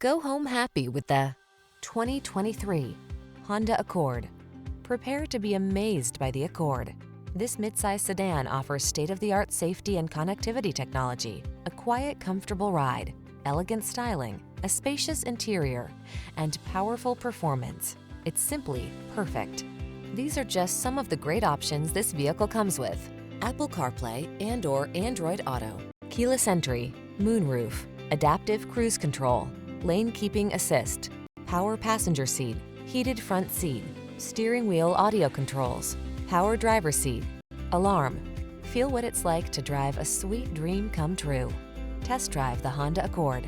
Go home happy with the 2023 Honda Accord. Prepare to be amazed by the Accord. This midsize sedan offers state-of-the-art safety and connectivity technology, a quiet, comfortable ride, elegant styling, a spacious interior, and powerful performance. It's simply perfect. These are just some of the great options this vehicle comes with: Apple CarPlay and/or Android Auto, keyless entry, moonroof, adaptive cruise control, lane keeping assist, power passenger seat, heated front seat, steering wheel audio controls, power driver seat, alarm. Feel what it's like to drive a sweet dream come true. Test drive the Honda Accord.